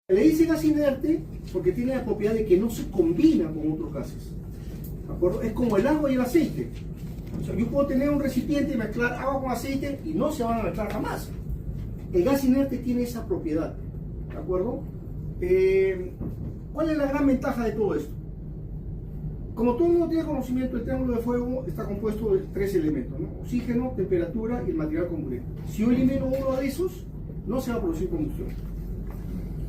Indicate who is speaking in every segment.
Speaker 1: Le dice gas inerte porque tiene la propiedad de que no se combina con otros gases. ¿De acuerdo? Es como el agua y el aceite. O sea, yo puedo tener un recipiente y mezclar agua con aceite y no se van a mezclar jamás. El gas inerte tiene esa propiedad. ¿De acuerdo? ¿Cuál es la gran ventaja de todo esto? Como todo el mundo tiene conocimiento, el triángulo de fuego está compuesto de tres elementos, ¿no? Oxígeno, temperatura y el material comburente. Si yo elimino uno de esos, no se va a producir combustión.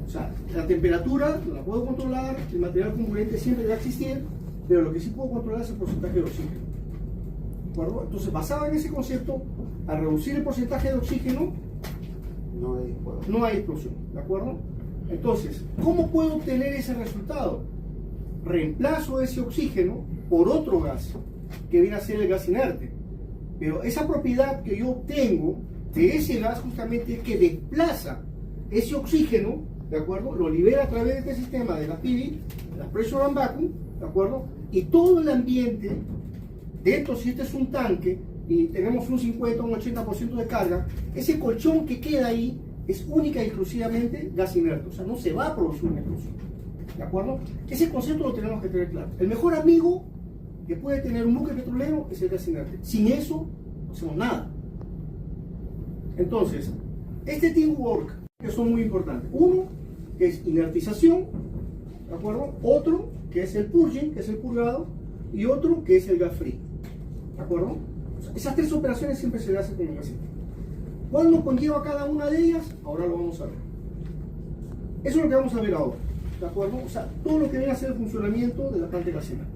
Speaker 1: O sea, la temperatura la puedo controlar, el material comburente siempre va a existir, pero lo que sí puedo controlar es el porcentaje de oxígeno. ¿De acuerdo? Entonces, basado en ese concepto, al reducir el porcentaje de oxígeno, no hay explosión. ¿De acuerdo? Entonces, ¿cómo puedo obtener ese resultado? Reemplazo ese oxígeno por otro gas, que viene a ser el gas inerte. Pero esa propiedad que yo obtengo de ese gas justamente es que desplaza ese oxígeno, ¿de acuerdo? Lo libera a través de este sistema de la PV, la Pressure and Vacuum, ¿de acuerdo? Y todo el ambiente, dentro, si este es un tanque y tenemos un 50 o un 80% de carga, ese colchón que queda ahí es única y exclusivamente gas inerte, o sea, no se va a producir una explosión, ¿de acuerdo? Ese concepto lo tenemos que tener claro. El mejor amigo que puede tener un buque petrolero es el gas inerte. Sin eso, no hacemos nada. Entonces, este teamwork, que son muy importantes. Uno, que es inertización, ¿de acuerdo? Otro, que es el purging, que es el purgado, y otro, que es el gas free, ¿de acuerdo? O sea, esas tres operaciones siempre se hacen con el gas inerte. ¿Cuándo conlleva cada una de ellas? Ahora lo vamos a ver. Eso es lo que vamos a ver ahora, ¿de acuerdo? O sea, todo lo que viene a ser el funcionamiento de la planta de gas inerte.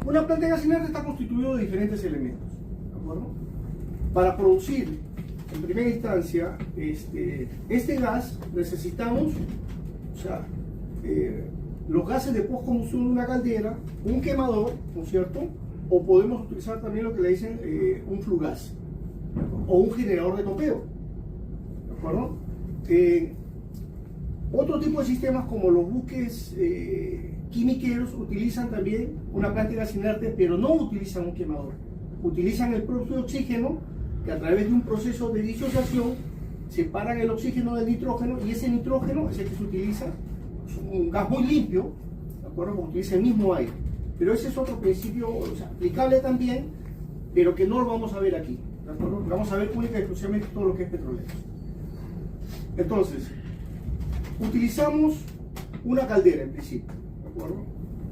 Speaker 1: Una planta de gas inerte está constituida de diferentes elementos, ¿de acuerdo? Para producir, en primera instancia, este gas necesitamos, o sea, los gases de postcombustión de una caldera, un quemador, ¿no es cierto? O podemos utilizar también lo que le dicen un flue gas o un generador de topeo, ¿de acuerdo? Otro tipo de sistemas como los buques quimiqueros utilizan también una planta de gas inerte, pero no utilizan un quemador, utilizan el propio oxígeno, que a través de un proceso de disociación separan el oxígeno del nitrógeno, y ese nitrógeno es el que se utiliza, es un gas muy limpio, ¿de acuerdo? Porque utiliza el mismo aire. Pero ese es otro principio, o sea, aplicable también, pero que no lo vamos a ver aquí, ¿de acuerdo? Vamos a ver única y exclusivamente todo lo que es petróleo. Entonces, utilizamos una caldera en principio, ¿de acuerdo?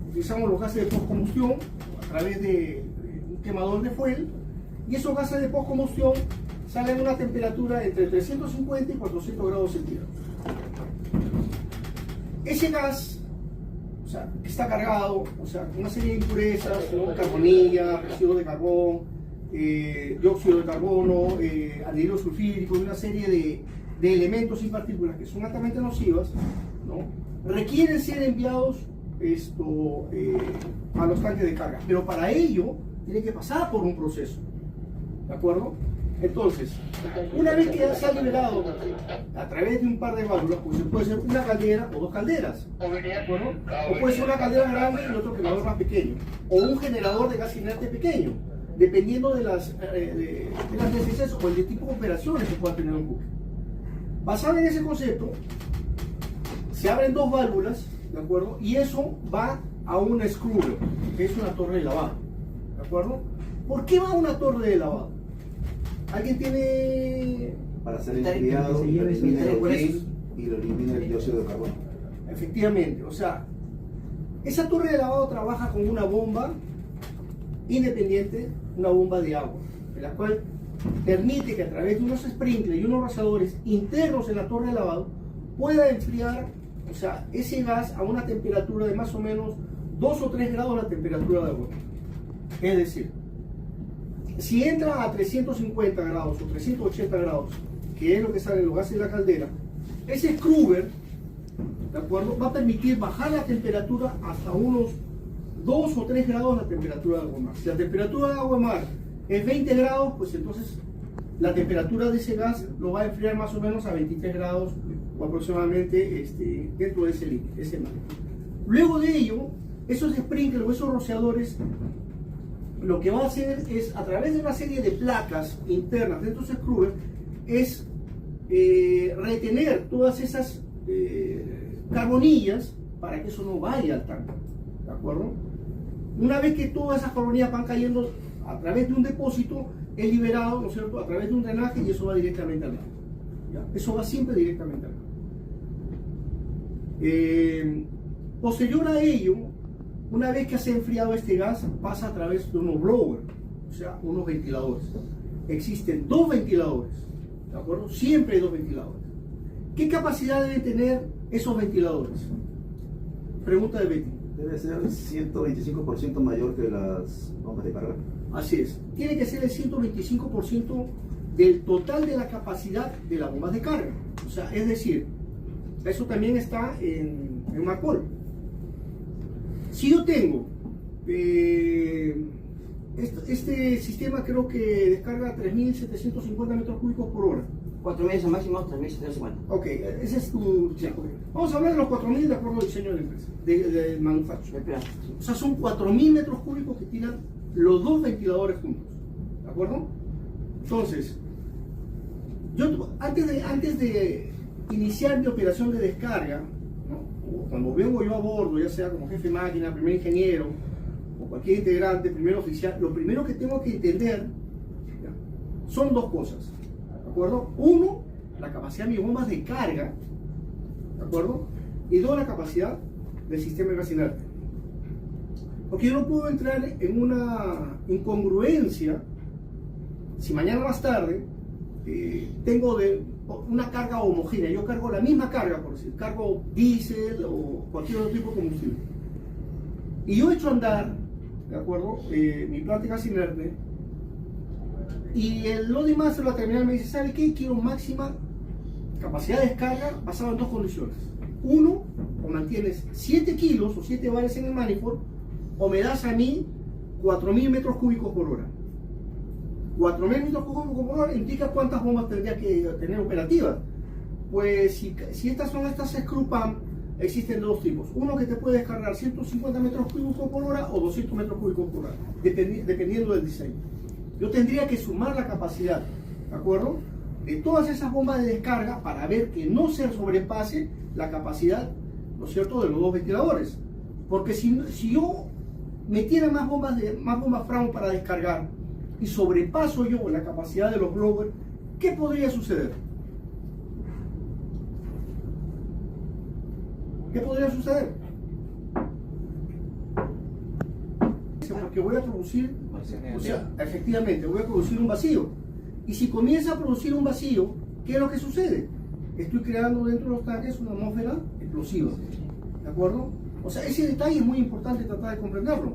Speaker 1: Utilizamos los gases de postcombustión a través de un quemador de fuel, y esos gases de postcombustión salen a una temperatura entre 350 y 400 grados centígrados. Ese gas, o sea, que está cargado, o sea, con una serie de impurezas, ¿no? Carbonilla, residuos de carbón, dióxido de carbono, anhidro sulfídrico, y una serie de elementos y partículas que son altamente nocivas, ¿no? Requieren ser enviados a los tanques de carga, pero para ello tiene que pasar por un proceso, ¿de acuerdo? Entonces, una vez que ya se ha liberado a través de un par de válvulas, pues puede ser una caldera o dos calderas, ¿de acuerdo? O puede ser una caldera grande y otro quemador más pequeño, o un generador de gas inerte pequeño, dependiendo de las necesidades o el tipo de operaciones que pueda tener un buque. Basado en ese concepto, se abren dos válvulas, ¿de acuerdo? Y eso va a una scrubber, que es una torre de lavado, ¿de acuerdo? ¿Por qué va a una torre de lavado? ¿Alguien tiene...?
Speaker 2: Para hacer el enfriado, y lo elimina el dióxido de carbono.
Speaker 1: Efectivamente, o sea, esa torre de lavado trabaja con una bomba independiente, una bomba de agua, en la cual permite que a través de unos sprinklers y unos rociadores internos en la torre de lavado pueda enfriar, o sea, ese gas a una temperatura de más o menos 2 o 3 grados la temperatura de agua. Es decir, si entra a 350 grados o 380 grados, que es lo que sale en los gases de la caldera, ese scrubber, ¿de acuerdo?, va a permitir bajar la temperatura hasta unos 2 o 3 grados la temperatura de agua mar. Si la temperatura de agua mar es 20 grados, pues entonces la temperatura de ese gas lo va a enfriar más o menos a 23 grados o aproximadamente dentro de ese límite, ese mar. Luego de ello, esos sprinklers o esos rociadores lo que va a hacer es, a través de una serie de placas internas dentro de ese scrubber, es retener todas esas carbonillas para que eso no vaya al tanque, ¿de acuerdo? Una vez que todas esas carbonillas van cayendo a través de un depósito, es liberado, ¿no es cierto?, a través de un drenaje y eso va directamente al mar. ¿Ya? Eso va siempre directamente al mar. Posterior a ello, una vez que se ha enfriado este gas, pasa a través de unos blowers, o sea, unos ventiladores. Existen dos ventiladores, ¿de acuerdo? Siempre hay dos ventiladores. ¿Qué capacidad deben tener esos ventiladores? Pregunta de Betty.
Speaker 2: Debe ser 125% mayor que las bombas de carga.
Speaker 1: Así es. Tiene que ser el 125% del total de la capacidad de las bombas de carga. O sea, es decir, eso también está en MARPOL. Si yo tengo este sistema, creo que descarga 3.750 metros cúbicos por hora.
Speaker 3: 4.000 máximo, 3.750.
Speaker 1: Ok, ese es tu... Sí, okay. Vamos a hablar de los 4.000 de acuerdo al diseño de la empresa, de manufacturing. O sea, son 4.000 metros cúbicos que tiran los dos ventiladores juntos. ¿De acuerdo? Entonces, yo antes de iniciar mi operación de descarga, ¿no?, cuando vengo yo a bordo, ya sea como jefe de máquina, primer ingeniero, o cualquier integrante, primer oficial, lo primero que tengo que entender, ¿ya?, son dos cosas. ¿De acuerdo? Uno, la capacidad de mis bombas de carga, ¿de acuerdo? Y dos, la capacidad del sistema de gas inerte. Porque yo no puedo entrar en una incongruencia si mañana más tarde tengo una carga homogénea. Yo cargo la misma carga, por decir, cargo diésel o cualquier otro tipo de combustible. Y yo echo a andar, ¿de acuerdo?, mi planta de gas inerte. Y el loading master de la terminal me dice, ¿sabe qué? Quiero máxima capacidad de descarga basada en dos condiciones. Uno, o mantienes 7 kilos o 7 bares en el manifold, o me das a mí 4.000 metros cúbicos por hora. 4.000 metros cúbicos por hora indica cuántas bombas tendría que tener operativas. Pues si estas son estas screw pump, existen dos tipos. Uno que te puede descargar 150 metros cúbicos por hora o 200 metros cúbicos por hora, dependiendo del diseño. Yo tendría que sumar la capacidad, ¿de acuerdo?, de todas esas bombas de descarga para ver que no se sobrepase la capacidad, ¿no es cierto?, de los dos ventiladores. Porque si yo metiera más bombas Frown para descargar y sobrepaso yo la capacidad de los blowers, ¿qué podría suceder? ¿Qué podría suceder? Porque voy a producir, o sea, efectivamente, voy a producir un vacío. Y si comienza a producir un vacío, ¿qué es lo que sucede? Estoy creando dentro de los tanques una atmósfera explosiva. ¿De acuerdo? O sea, ese detalle es muy importante tratar de comprenderlo.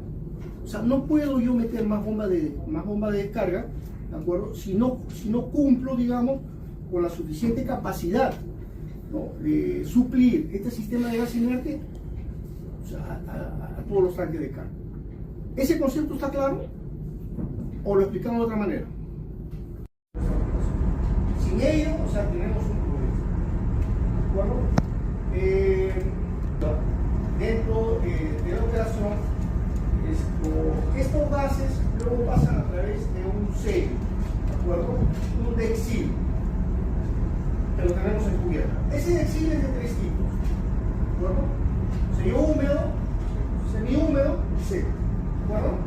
Speaker 1: O sea, no puedo yo meter más bomba de descarga, ¿de acuerdo?, si no cumplo, digamos, con la suficiente capacidad, ¿no?, de suplir este sistema de gas inerte, o sea, a todos los tanques de carga. ¿Ese concepto está claro? ¿O lo explicamos de otra manera? Sin ello, o sea, tenemos un problema. ¿De acuerdo? Dentro de la operación, estos gases luego pasan a través de un sello, ¿de acuerdo?, un dexil, que lo tenemos en cubierta. Ese dexil es de tres tipos, ¿de acuerdo? Sello húmedo, semihúmedo y seco. ¿De acuerdo?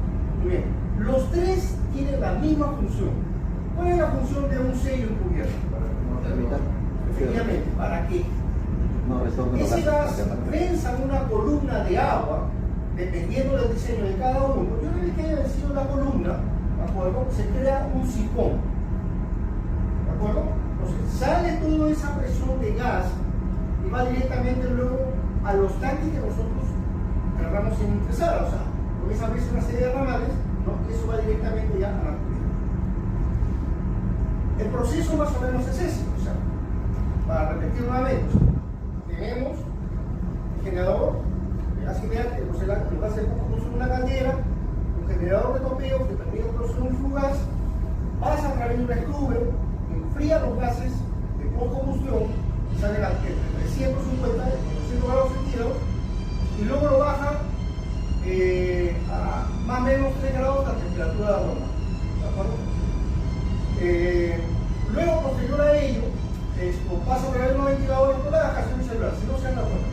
Speaker 1: Muy bien. Los tres tienen la misma función. ¿Cuál es la función de un sello encubierto? Efectivamente, para que ese gas venza una columna de agua, dependiendo del diseño de cada uno. Yo una vez que haya vencido la columna, ¿de acuerdo?, se crea un sifón. ¿De acuerdo? Entonces sale toda esa presión de gas y va directamente luego a los tanques que nosotros cargamos en impresora. O sea, con esa vez una serie de ramales, ¿no?, eso va directamente ya a la turbina. El proceso más o menos es ese. O sea, para repetir nuevamente, tenemos el generador de gas inerte, el gas se produce en una caldera, un generador de topeo que permite producir un flugaz, pasa a través de un scrubber, enfría los gases de postcombustión, sale a 350 200 grados centígrados, y luego lo baja a más o menos 3 grados la temperatura de la bomba. ¿De acuerdo? Luego, posterior a ello, pasa a través de un ventilador, no la dejas en un celular, si no se dan cuenta.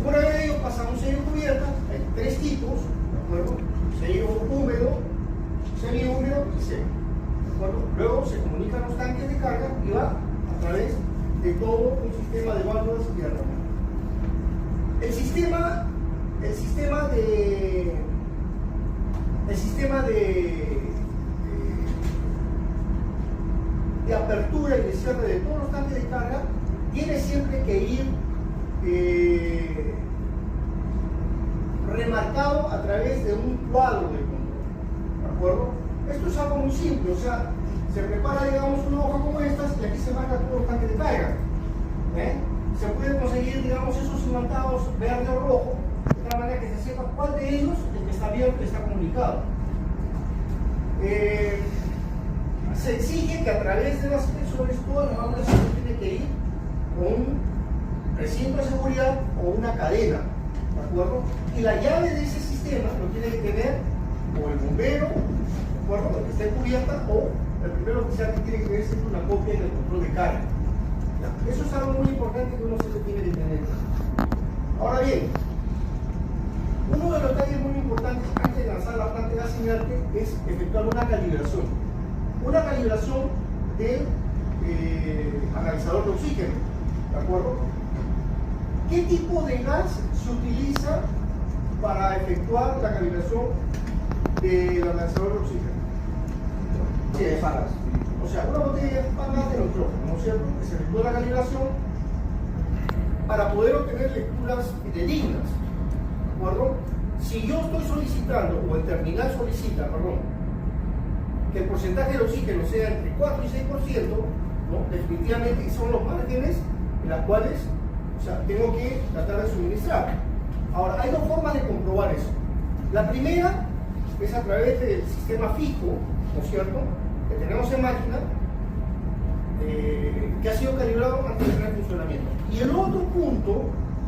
Speaker 1: Una vez de ello pasa a un sello cubierta, hay 3 tipos, ¿de acuerdo? Sello húmedo, semihúmedo y seco. ¿De acuerdo? Luego se comunican los tanques de carga y va a través de todo un sistema de válvulas y de herramientas. El sistema de apertura y de cierre de todos los tanques de carga tiene siempre que ir remarcado a través de un cuadro de control. ¿De acuerdo? Esto es algo muy simple, o sea, se prepara, digamos, una hoja como estas y aquí se marca todos los tanques de carga. Se puede conseguir, digamos, esos imantados verde o rojo, de tal manera que se sepa cuál de ellos, el que está abierto, está comunicado. Se exige que a través de las inspecciones todas las válvulas tienen que ir con un recinto de seguridad o una cadena, ¿de acuerdo? Y la llave de ese sistema lo tiene que tener o el bombero, ¿de acuerdo? El que esté cubierta, o el primer oficial que tiene que tener siempre una copia en el control de carga. Eso es algo muy importante que uno se tiene que tener. Ahora bien, uno de los detalles muy importantes antes de lanzar la planta de gas inerte es efectuar una calibración. Una calibración del analizador de oxígeno, ¿de acuerdo? ¿Qué tipo de gas se utiliza para efectuar la calibración del analizador de oxígeno?
Speaker 3: Sí, de fagas.
Speaker 1: O sea, una botella de gas de nitrógeno, ¿no es cierto? Que se efectúa la calibración para poder obtener lecturas fidedignas, ¿de acuerdo? Si yo estoy solicitando, o el terminal solicita, perdón, que el porcentaje de oxígeno sea entre 4 y 6%, ¿no? Definitivamente son los márgenes en los cuales, o sea, tengo que tratar de suministrar. Ahora, hay 2 formas de comprobar eso. La primera es a través del sistema fijo, ¿no es cierto?, que tenemos en máquina, que ha sido calibrado antes de entrar en funcionamiento. Y el otro punto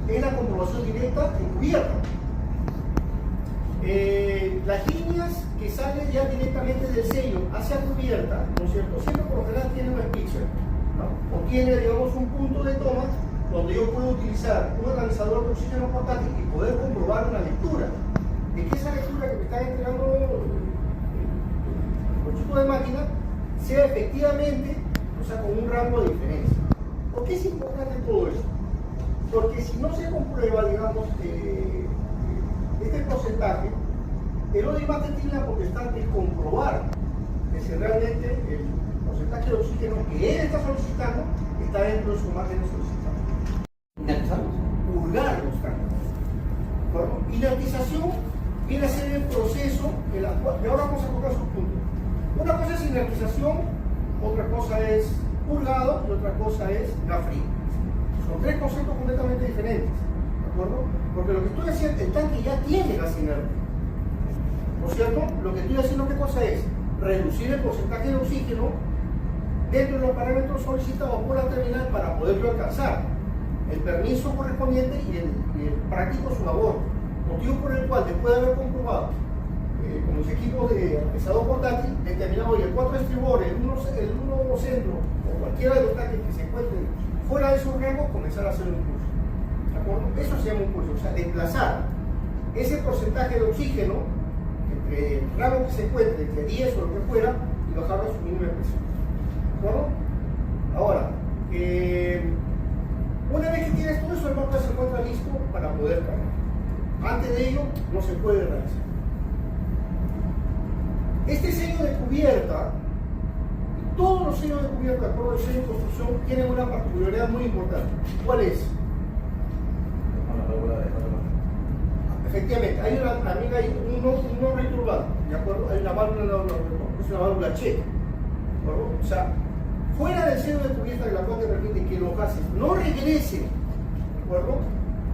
Speaker 1: es la comprobación directa en cubierta. Las líneas que salen ya directamente del sello hacia cubierta, ¿no es cierto?, siempre por lo general tienen un speaker, ¿no? O tiene, digamos, un punto de toma donde yo puedo utilizar un analizador de oxígeno portátil y poder comprobar una lectura. De que esa lectura que me está entregando el tipo de máquina sea efectivamente, o sea, con un rango de diferencia. ¿Por qué es importante todo esto? Porque si no se comprueba, digamos, este porcentaje, el OIMAT tiene la potestad de comprobar que si realmente el porcentaje de oxígeno que él está solicitando está dentro de su margen de solicitado. Purgar los tanques. Inertización viene a ser el proceso en la cual, y ahora vamos a tocar sus puntos. Una cosa es inertización, otra cosa es purgado y otra cosa es gas frío. Son 3 conceptos completamente diferentes, ¿de acuerdo? Porque lo que estoy haciendo, el tanque ya tiene gas inerte, ¿no es cierto? Lo que estoy haciendo, ¿qué cosa es? Reducir el porcentaje de oxígeno dentro de los parámetros solicitados por la terminal para poderlo alcanzar. El permiso correspondiente y el práctico su labor. Motivo por el cual, después de haber comprobado con los equipos de analizador portátil, determinado y el 4 estribores, el 1 centro o cualquiera de los tanques que se encuentren fuera de su rango, comenzar a hacer un curso. ¿De acuerdo? Eso se llama un curso, o sea, desplazar ese porcentaje de oxígeno entre el rango que se encuentre, entre 10 o lo que fuera, y bajarlo a su mínima presión. ¿De acuerdo? Ahora, una vez que tienes todo eso, el mapa se encuentra listo para poder cargar. Antes de ello, no se puede realizar. Este sello de cubierta, todos los sellos de cubierta, de acuerdo al sello de construcción, tienen una particularidad muy importante. ¿Cuál es? Efectivamente, también hay un no returbado, ¿de acuerdo? Hay una válvula, es una válvula checa, ¿de acuerdo? O sea, fuera del sello de cubierta de la cual te permite que los gases no regresen, ¿de acuerdo?,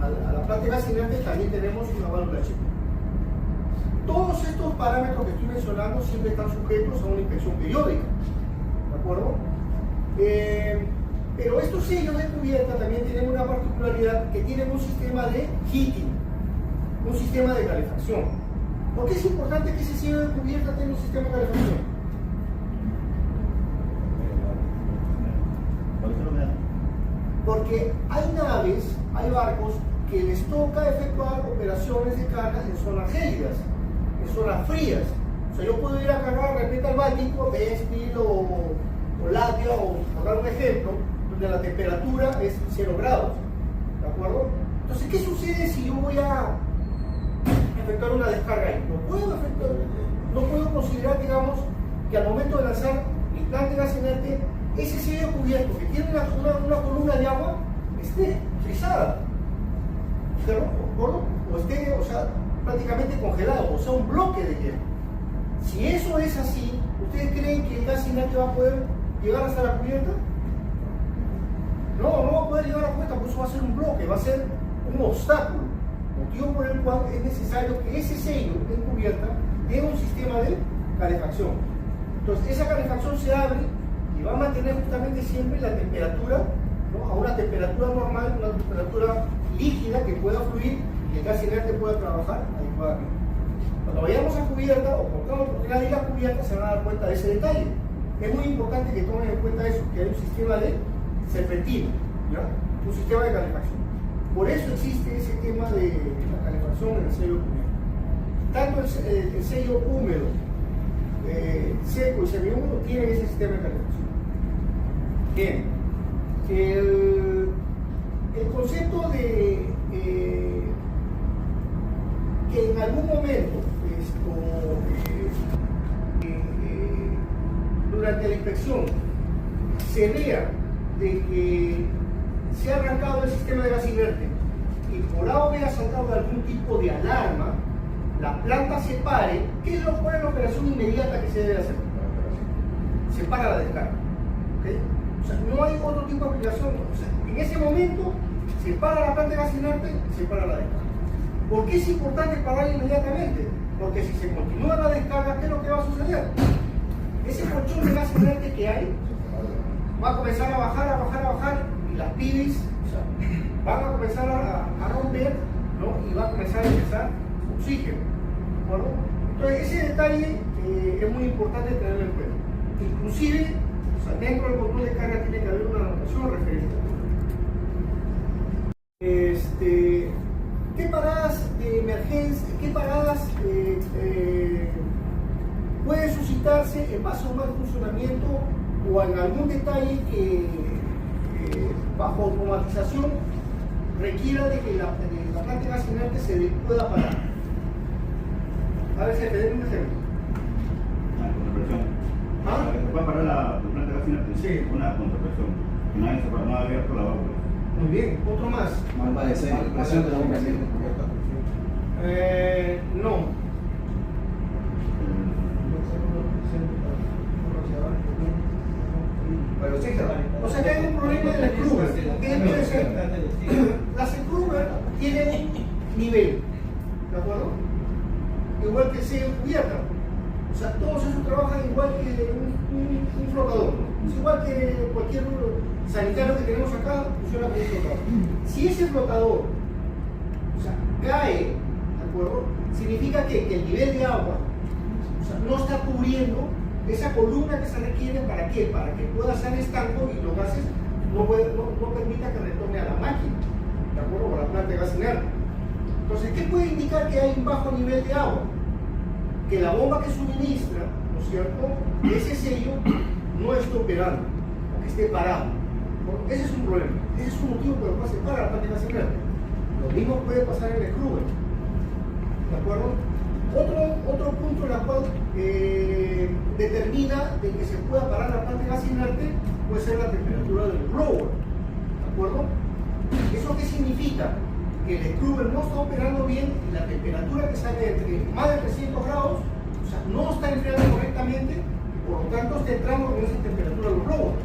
Speaker 1: a la planta de gas inerte, también tenemos una válvula checa. Todos estos parámetros que estoy mencionando siempre están sujetos a una inspección periódica, ¿de acuerdo? Pero estos sellos de cubierta también tienen una particularidad, que tienen un sistema de heating, un sistema de calefacción. ¿Por qué es importante que ese sello de cubierta tenga un sistema de calefacción? Porque hay naves, hay barcos que les toca efectuar operaciones de carga en zonas gélidas, en zonas frías. O sea, yo puedo ir a cargar de repente al Báltico, Ventspil o Latvia, o por dar un ejemplo, donde la temperatura es 0 grados. ¿De acuerdo? Entonces, ¿qué sucede si yo voy a efectuar una descarga ahí? No puedo considerar, digamos, que al momento de lanzar mi plan de gas inerte, ese sello cubierto que tiene una columna de agua esté frisada, ¿de acuerdo? O esté, o sea, prácticamente congelado, o sea, un bloque de hielo. Si eso es así, ¿ustedes creen que el gas inerte va a poder llegar hasta la cubierta? No va a poder llegar a la cubierta, porque eso va a ser un bloque, va a ser un obstáculo, motivo por el cual es necesario que ese sello en cubierta tenga un sistema de calefacción. Entonces, esa calefacción se abre y va a mantener justamente siempre la temperatura, ¿no?, a una temperatura normal, una temperatura líquida que pueda fluir y el gas inerte pueda trabajar adecuadamente. Cuando vayamos a cubierta o cortamos por la isla cubierta, se van a dar cuenta de ese detalle. Es muy importante que tomen en cuenta eso, que hay un sistema de serpentina, ¿ya?, un sistema de calefacción. Por eso existe ese tema de la calefacción en el sello cubierto. Tanto el sello húmedo, seco y semihúmedo tienen ese sistema de calefacción. Bien, el concepto de que en algún momento durante la inspección se vea de que se ha arrancado el sistema de gas inerte y por A o B ha saltado algún tipo de alarma, la planta se pare, ¿qué es la operación inmediata que se debe hacer? Se para la descarga, ¿okay? O sea, no hay otro tipo de aplicación. O sea, en ese momento se para la planta de gas inerte y se para la descarga. ¿Por qué es importante parar inmediatamente? Porque si se continúa la descarga, ¿qué es lo que va a suceder? Ese colchón de gas inerte que hay va a comenzar a bajar y las pibis, o sea, van a comenzar a romper, ¿no?, y va a comenzar a ingresar oxígeno, ¿de acuerdo? Entonces ese detalle es muy importante tenerlo en cuenta. Inclusive, o sea, dentro del control de carga tiene que haber una anotación referente. ¿Qué paradas de emergencia, qué paradas pueden suscitarse en base a un mal funcionamiento o en algún detalle que bajo automatización requiera de que la planta de gas inerte se pueda parar? A ver si te den un ejemplo.
Speaker 4: ¿Ah? ¿Se puede parar la planta de gas inerte?
Speaker 1: Sí.
Speaker 4: Una contrapresión. Que no ha abierto la válvula.
Speaker 1: Muy bien, otro más.
Speaker 2: Malva de sello, presión de la bomba de sello cubierta.
Speaker 1: No. O sea que hay un problema de la Kruger. ¿Qué puede ser? Las Kruger tienen un nivel, ¿de acuerdo? Igual que el sello cubierta. O sea, todos esos trabajan igual que un flotador, ¿no? Es igual que cualquier sanitario que tenemos acá, funciona como un flotador. Si ese flotador, o sea, cae, ¿de acuerdo?, significa que el nivel de agua, o sea, no está cubriendo esa columna que se requiere. ¿Para qué? Para que pueda ser estanco y los gases no permita que retorne a la máquina, ¿de acuerdo?, con la planta de gas inerte. Entonces, ¿qué puede indicar que hay un bajo nivel de agua? Que la bomba que suministra, ¿no es cierto?, ese sello no esté operando o que esté parado. Ese es un problema, ese es un motivo por el cual se para la planta de gas inerte. Lo mismo puede pasar en el Kruger, ¿de acuerdo? Otro punto en el cual determina de que se pueda parar la planta de gas inerte puede ser la temperatura del blower, ¿de acuerdo? ¿Eso qué significa? Que el scrubber no está operando bien y la temperatura que sale entre más de 300 grados, o sea, no está enfriando correctamente y por lo tanto está entrando con esa temperatura del blower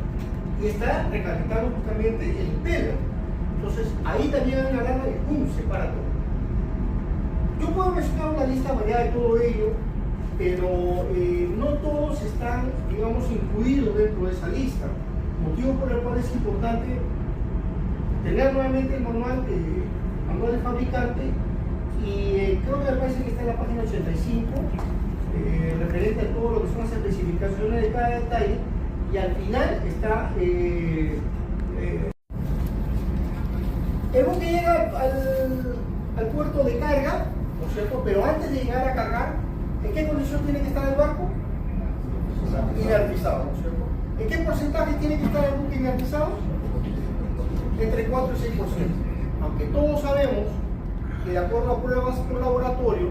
Speaker 1: y está recalentando justamente el impeller. Entonces ahí también hay una alarma y ¡pum!, se para todo. Yo puedo mencionar una lista variada de todo ello, pero no todos están, digamos, incluidos dentro de esa lista, motivo por el cual es importante tener nuevamente el manual del fabricante y creo que me parece que está en la página 85, referente a todo lo que son las especificaciones de cada detalle, y al final está El buque llega al puerto de carga, ¿no es cierto? Pero antes de llegar a cargar, ¿en qué condición tiene que estar el barco? Inertizado, ¿no es cierto? ¿En qué porcentaje tiene que estar el buque inertizado? Entre 4 y 6%. Aunque todos sabemos que de acuerdo a pruebas por laboratorio,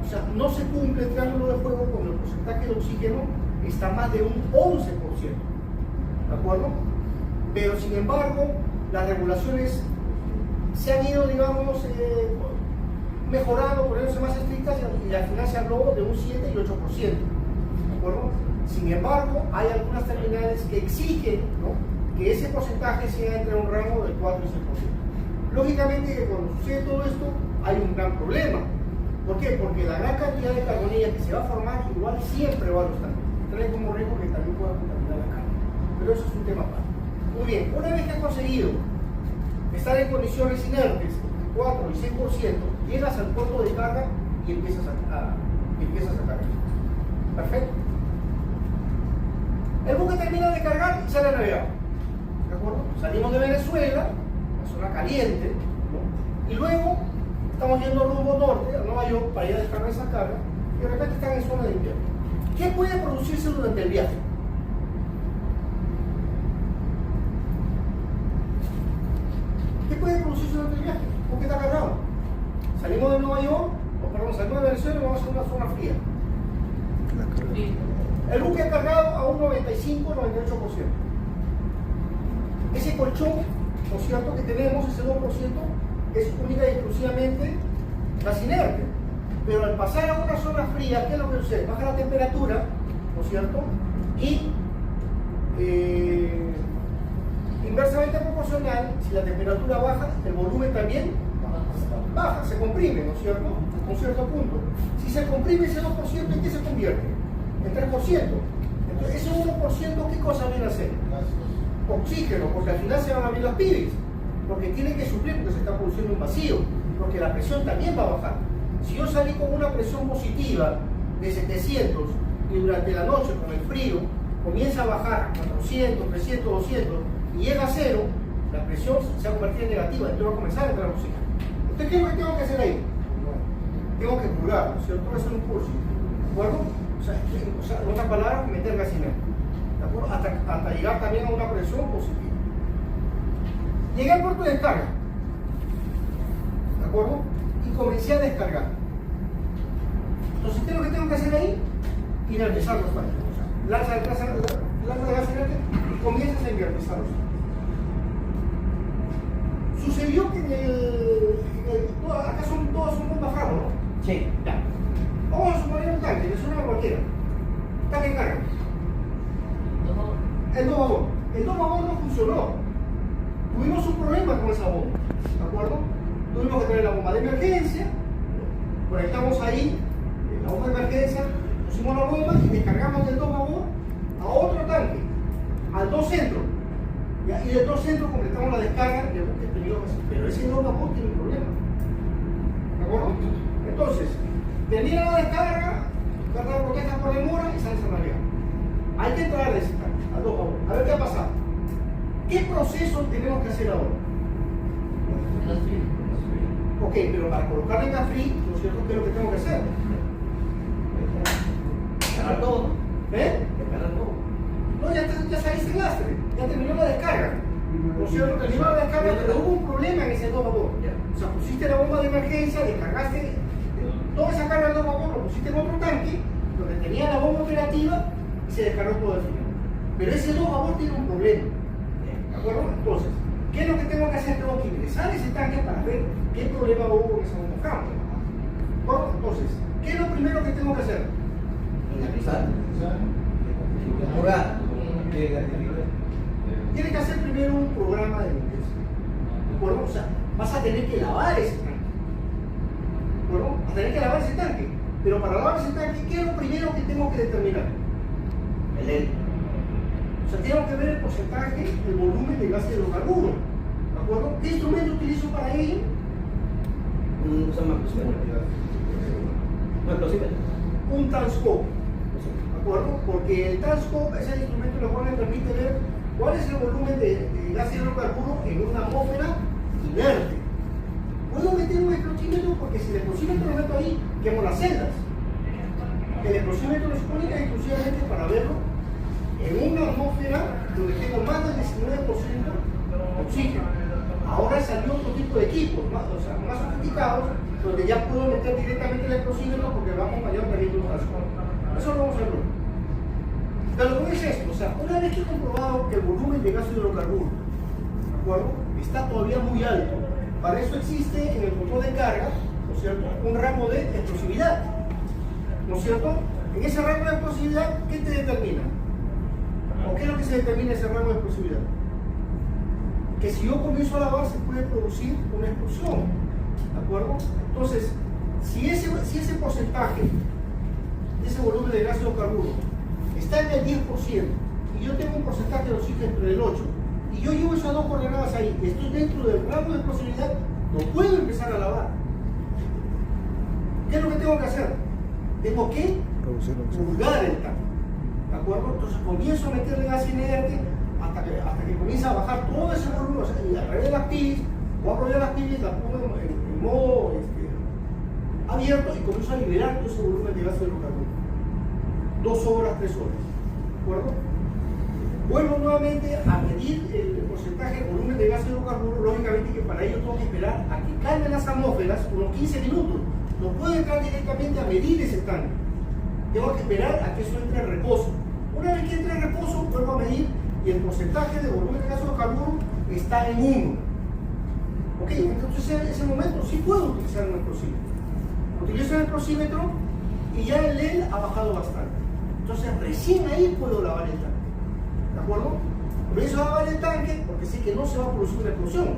Speaker 1: o sea, no se cumple el triángulo de fuego cuando el porcentaje de oxígeno está más de un 11%. ¿De acuerdo? Pero sin embargo, las regulaciones se han ido, digamos, mejorando, poniéndose más estrictas y al final se habló de un 7 y 8%. ¿De acuerdo? Sin embargo, hay algunas terminales que exigen, ¿no?, que ese porcentaje sea entre un rango del 4 y 6%. Lógicamente que cuando sucede todo esto hay un gran problema. ¿Por qué? Porque la gran cantidad de carbonilla que se va a formar igual siempre va a los tanques. Trae como riesgo que también pueda contaminar la carne. Pero eso es un tema aparte. Muy bien, una vez que has conseguido estar en condiciones inertes, 4 y 6%, llegas al puerto de carga y empiezas a cargar. Perfecto. El buque termina de cargar y sale a navegar. ¿De acuerdo? Salimos de Venezuela, una zona caliente, ¿no?, y luego estamos yendo rumbo norte, a Nueva York, para ir a descargar esa carga, y de repente están en zona de invierno. ¿Qué puede producirse durante el viaje? ¿Qué puede producirse durante el viaje? ¿Por qué está cargado? Salimos de Nueva York, salimos de Venezuela y vamos a una zona fría. El buque ha cargado a un 95-98%. Ese colchón, ¿no es cierto?, que tenemos, ese 2%, es única y exclusivamente gas inerte. Pero al pasar a una zona fría, ¿qué es lo que sucede? Baja la temperatura, ¿no es cierto? Y inversamente proporcional, si la temperatura baja, el volumen también baja, se comprime, ¿no es cierto?, a un cierto punto. Si se comprime ese 2%, ¿en qué se convierte? En 3%. Entonces, ese 1%, ¿qué cosa viene a hacer? Oxígeno, porque al final se van a abrir las pibes, porque tiene que suplir, porque se está produciendo un vacío, porque la presión también va a bajar. Si yo salí con una presión positiva de 700 y durante la noche con el frío comienza a bajar a 400, 300, 200 y llega a cero, la presión se va a convertir en negativa, entonces va a comenzar a entrar oxígeno. Entonces, ¿qué es lo que tengo que hacer ahí? Tengo que purgar, ¿no es cierto? Tengo que hacer un curso, ¿de acuerdo? O sea, en otras palabras, meter gas inerte, ¿de acuerdo? Hasta llegar también a una presión positiva. Llegué al puerto de descarga, ¿de acuerdo? Y comencé a descargar. Entonces, ¿qué es lo que tengo que hacer ahí? Inertizar los tanques. O sea, lanza de gas inerte y comienzas a inertizar los tanques. Sucedió que acá todos son bombas Framo, ¿no?
Speaker 3: Sí.
Speaker 1: Ya. Vamos a suponer un tanque, me suena cualquiera. Tanque de carga. El dos vapor. El dos vapor no funcionó. Tuvimos un problema con esa bomba, ¿de acuerdo? Tuvimos que tener la bomba de emergencia, conectamos ahí la bomba de emergencia, pusimos la bomba y descargamos del 2 vapor a otro tanque, al 2 centro. Y del 2 centro completamos la descarga y el buque peligroso. Pero ese 2 vapor tiene un problema, ¿de acuerdo? Entonces, termina la descarga, carga protesta por demora y sale a navegar. Hay que entrar de ese tanque, al 2 vapor. A ver qué ha pasado. ¿Qué proceso tenemos que hacer ahora? Ok, pero para colocarle en gas free, ¿no es cierto? ¿Qué es lo que tengo que hacer?
Speaker 3: Descargar todo.
Speaker 1: ¿Eh?
Speaker 3: Descargar todo.
Speaker 1: No, ya saliste el lastre, ya terminó la descarga. ¿No es cierto? Terminó la descarga, pero hubo un problema en ese 2 vapor. O sea, pusiste la bomba de emergencia, descargaste toda esa carga del 2 vapor, lo pusiste en otro tanque, donde tenía la bomba operativa y se descargó todo el final. Pero ese 2 vapor tiene un problema. ¿De acuerdo? Entonces, ¿qué es lo que tengo que hacer? Tengo que ingresar a ese tanque para ver qué problema hubo con esa bomba Framo. ¿De acuerdo? Entonces, ¿qué es lo primero que tengo que hacer?
Speaker 3: Inertizar. Purgar.
Speaker 1: Tienes que hacer primero un programa de limpieza. ¿De acuerdo? O sea, vas a tener que lavar ese tanque. ¿De acuerdo? Vas a tener que lavar ese tanque. Pero para lavar ese tanque, ¿qué es lo primero que tengo que determinar? El L. O sea, tengo que ver el porcentaje, el volumen de gas de hidrocarburo. ¿De acuerdo? ¿Qué instrumento utilizo para ello?
Speaker 3: Un
Speaker 1: Transcope. ¿De acuerdo? Porque el Transcope es el instrumento el cual me permite ver cuál es el volumen de gas de hidrocarburo en una atmósfera inerte. porque si el explosímetro lo meto ahí, quemo las celdas. El explosímetro se pone exclusivamente para verlo en una atmósfera donde tengo más del 19% de oxígeno. Ahora salió otro tipo de equipos, más sofisticados, donde ya puedo meter directamente el explosímetro porque va acompañado también de un rasgo. Eso lo vamos a ver luego. Pero lo que es esto, o sea, una vez que he comprobado que el volumen de gas hidrocarburo, ¿de acuerdo?, está todavía muy alto, para eso existe en el control de carga, ¿no es cierto?, un rango de explosividad, ¿no es cierto? En ese rango de explosividad, ¿qué te determina? ¿O qué es lo que se determina ese rango de explosividad? Que si yo comienzo a lavar se puede producir una explosión, ¿de acuerdo? Entonces, si ese porcentaje, ese volumen de gas hidrocarburo está en el 10% y yo tengo un porcentaje de oxígeno entre el 8%, y yo llevo esas dos coordenadas ahí y estoy dentro del rango de explosividad, no puedo empezar a lavar. ¿Qué es lo que tengo que hacer? Tengo que purgar el tanque, ¿de acuerdo? Entonces comienzo a meterle gas inerte hasta que comienza a bajar todo ese volumen, o sea, y a través de las pilis, voy a poner las pilis, las pongo en modo abierto y comienzo a liberar todo ese volumen de gas hidrocarburo. 2 horas, 3 horas, ¿de acuerdo? Vuelvo nuevamente a medir el porcentaje de volumen de gas hidrocarburo, lógicamente que para ello tengo que esperar a que calmen las atmósferas unos 15 minutos. No puedo entrar directamente a medir ese tanque. Tengo que esperar a que eso entre en reposo. Una vez que entre en reposo, vuelvo a medir y el porcentaje de volumen de gas hidrocarburo está en 1. Ok, entonces en ese momento sí puedo utilizar un explosímetro. Utilizo el explosímetro y ya el LED ha bajado bastante. Entonces recién ahí puedo lavar el tanque. ¿De acuerdo? Comienzo a lavar el tanque porque sé que no se va a producir una explosión.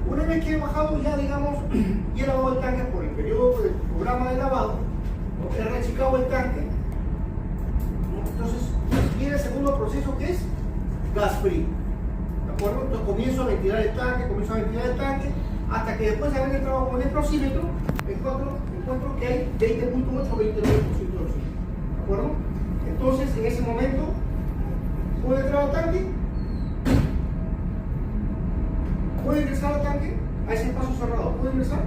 Speaker 1: Una vez que he bajado ya, digamos, y he lavado el tanque por el periodo del programa de lavado, he rechicado el tanque, entonces viene el segundo proceso que es gas frío. ¿De acuerdo? Entonces comienzo a ventilar el tanque, hasta que después de haber entrado con el explosímetro, encuentro que hay 20.8 o 29% de oxígeno. ¿De acuerdo? Entonces en ese momento puedo entrar al tanque, puedo ingresar al tanque, a ese espacio cerrado, ¿puedo ingresar?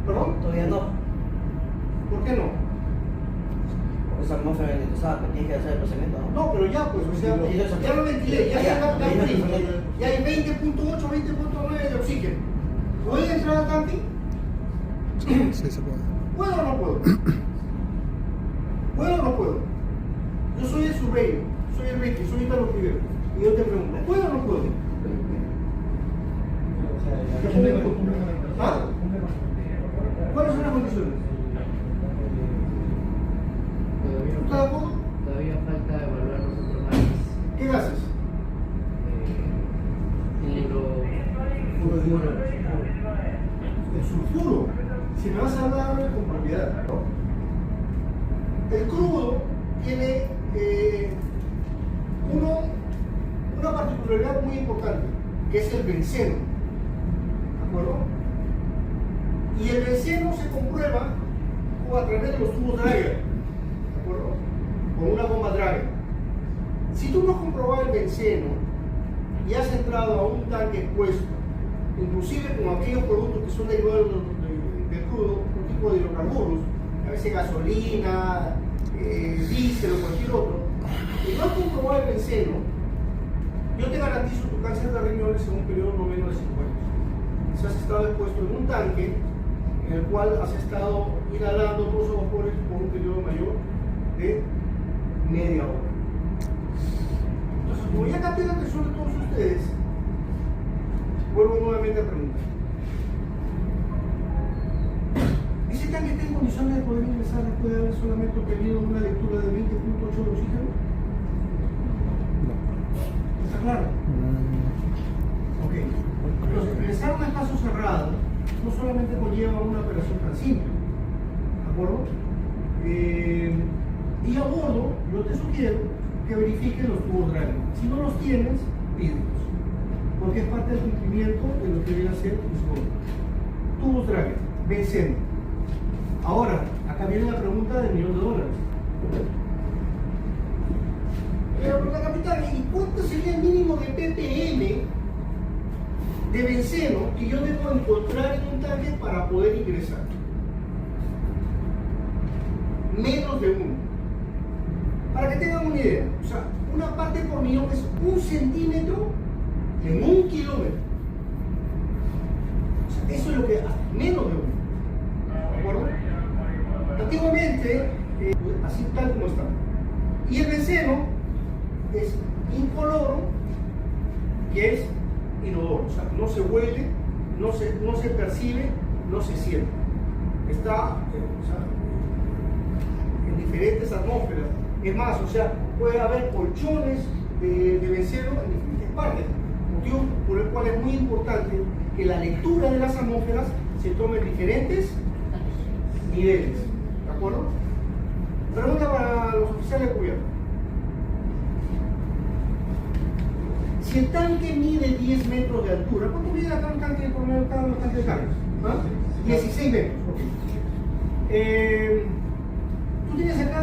Speaker 1: ¿Perdón?
Speaker 3: Todavía no.
Speaker 1: ¿Por qué no?
Speaker 3: Porque esa atmósfera ventilada que tienes que hacer el procedimiento, ¿no?
Speaker 1: No, pero ya pues, o sea, ya lo ventilé, ya hay 20.8, 20.9 de oxígeno. ¿Puedo entrar al tanque?
Speaker 5: Sí, se puede.
Speaker 1: ¿Puedo o no puedo? ¿Puedo o no puedo? Yo soy el surveyor, soy el Ricky, soy Italo Rivero. Y yo te pregunto, ¿puedo o no puedo? ¿Ah? ¿Cuáles son las condiciones? ¿Estás de acuerdo?
Speaker 6: Todavía falta evaluar los otros gases.
Speaker 1: ¿Qué gases? El sulfuro. Si me vas a hablar con propiedad. El crudo tiene una particularidad muy importante, que es el benceno. ¿De acuerdo? Y el benceno se comprueba a través de los tubos Drager. ¿De acuerdo? Con una bomba Drager. Si tú no has comprobado el benceno y has entrado a un tanque expuesto, inclusive con aquellos productos que son derivados del crudo, un tipo de hidrocarburos, a veces gasolina, diésel o cualquier otro, y no has comprobado el benceno, yo te garantizo tu cáncer de riñones en un periodo no menos de 5 años. Si has estado expuesto en un tanque en el cual has estado inhalando todos esos vapores por un periodo mayor de media hora. Entonces, como ya capté la atención de todos ustedes, vuelvo nuevamente a preguntar. ¿Ese tanque está en condiciones de poder ingresar después de haber solamente obtenido una lectura de 20.8 de oxígeno? ¿Está claro? Ok. Entonces, ingresar a un espacio cerrado no solamente conlleva una operación tan simple, ¿de acuerdo? Y a bordo, yo te sugiero que verifiques los tubos Drager. Si no los tienes, pídelos, porque es parte del cumplimiento de lo que viene a ser el tubos Drager, benceno. Ahora, acá viene la pregunta del $1.000.000. Pero la capitán, ¿y cuánto sería el mínimo de ppm de benceno benceno que yo debo encontrar en un tanque para poder ingresar. Menos de 1. Para que tengan una idea, o sea, una parte por millón es 1 centímetro en 1 kilómetro. O sea, eso es lo que menos de 1. ¿De acuerdo? Antiguamente, así tal como está. Y el benceno es incoloro, que es inodoro, o sea, no se huele, no se percibe, no se siente. Está en diferentes atmósferas. Es más, o sea, puede haber colchones de benceno en diferentes partes, motivo por el cual es muy importante que la lectura de las atmósferas se tome en diferentes niveles. ¿De acuerdo? Pregunta para los oficiales de gobierno. Si el tanque mide 10 metros de altura, ¿cuánto mide acá un tanque por medio cada tanque de cargas? ¿Ah? 16 metros, ok. ¿Tú tienes acá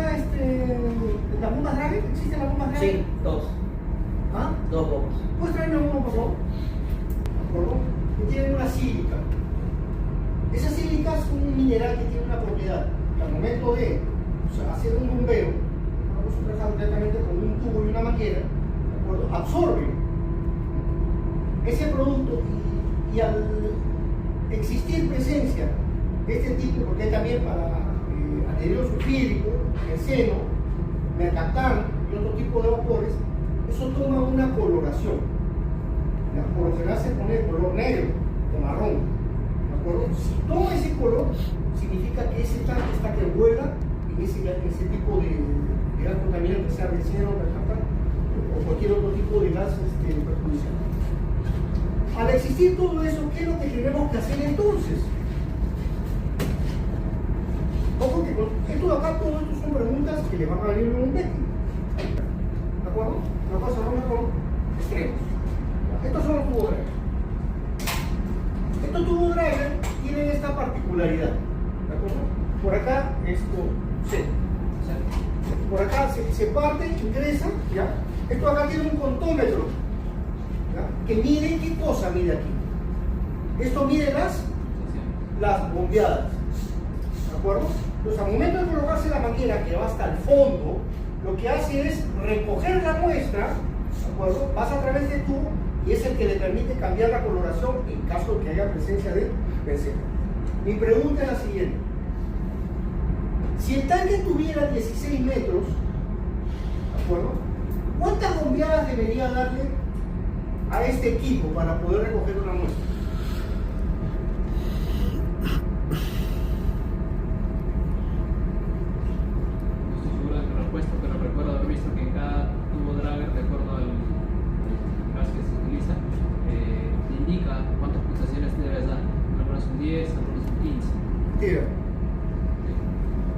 Speaker 1: las bombas Dragger? ¿Existen las bombas Dragger?
Speaker 3: Sí, 2.
Speaker 1: ¿Ah?
Speaker 3: 2 bombas.
Speaker 1: ¿Puedes traerme uno, por favor? ¿De acuerdo? Y tienen una sílica. Esa sílica es un mineral que tiene una propiedad. Que al momento de hacer un bombeo, vamos a trabajar directamente con un tubo y una manguera, ¿de acuerdo? Absorbe ese producto y al existir presencia de este tipo, porque hay también para anhidro sulfídrico, benceno, mercaptano y otro tipo de vapores, eso toma una coloración. Por lo general se pone de color negro o marrón. ¿De acuerdo? Si toma ese color, significa que ese tanque está que vuela en ese tipo de gas contaminante, sea benceno, mercaptano o cualquier otro tipo de gas perjudicial. Al existir todo eso, ¿qué es lo que tenemos que hacer entonces? Ojo que esto de acá, todo esto son preguntas que le van a venir en un técnico. ¿De acuerdo? No pasa nada con extremos. Estos son los tubos Dragger. Estos tubos Dragger tienen esta particularidad. ¿De acuerdo? Por acá esto C. Por acá se parte, ingresa, ¿ya? Esto acá tiene un contómetro, ¿ya? Que mide, ¿qué cosa mide aquí? Esto mide las bombeadas. ¿De acuerdo? Entonces, al momento de colocarse la manguera que va hasta el fondo, lo que hace es recoger la muestra, ¿de acuerdo? Pasa a través del tubo y es el que le permite cambiar la coloración en caso de que haya presencia de benceno. Mi pregunta es la siguiente. Si el tanque tuviera 16 metros, ¿de acuerdo? ¿Cuántas bombeadas debería darle a este equipo para poder recoger una muestra?
Speaker 6: Pero recuerdo haber visto que en cada tubo Dragger, de acuerdo al gas que se utiliza, te indica cuántas pulsaciones te debes dar. Algunos son 10, algunos son 15.
Speaker 1: Mira,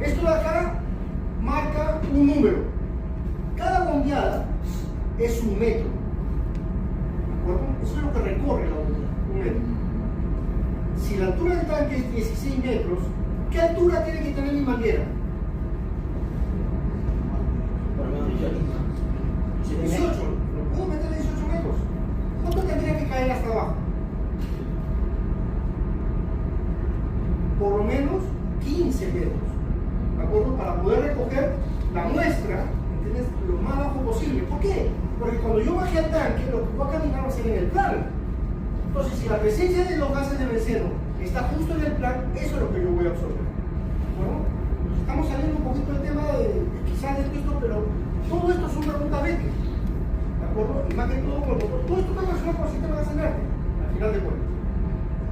Speaker 1: esto de acá marca un número. Cada bombeada es 1 metro. ¿De acuerdo? Eso es lo que recorre la bombeada, 1 metro. Si la altura del tanque es 16 metros, ¿qué altura tiene que tener mi manguera?
Speaker 3: Por lo menos 18.
Speaker 1: 18, ¿no puedo meterle 18 metros? ¿Cuánto tendría que caer hasta abajo? Por lo menos 15 metros, ¿de acuerdo? Para poder recoger la muestra, ¿entiendes? Lo más bajo posible. ¿Por qué? Porque cuando yo baje al tanque, lo que voy a caminar va a ser en el plano. Entonces, si la presencia de los gases de benceno está justo en el plano, eso es lo que yo voy a absorber. ¿Bueno? Estamos saliendo un poquito del tema de quizás de esto, pero todo esto son preguntas béticas, ¿de acuerdo? Y más que todo, todo esto está relacionado con el sistema de gas inerte, al final de cuentas.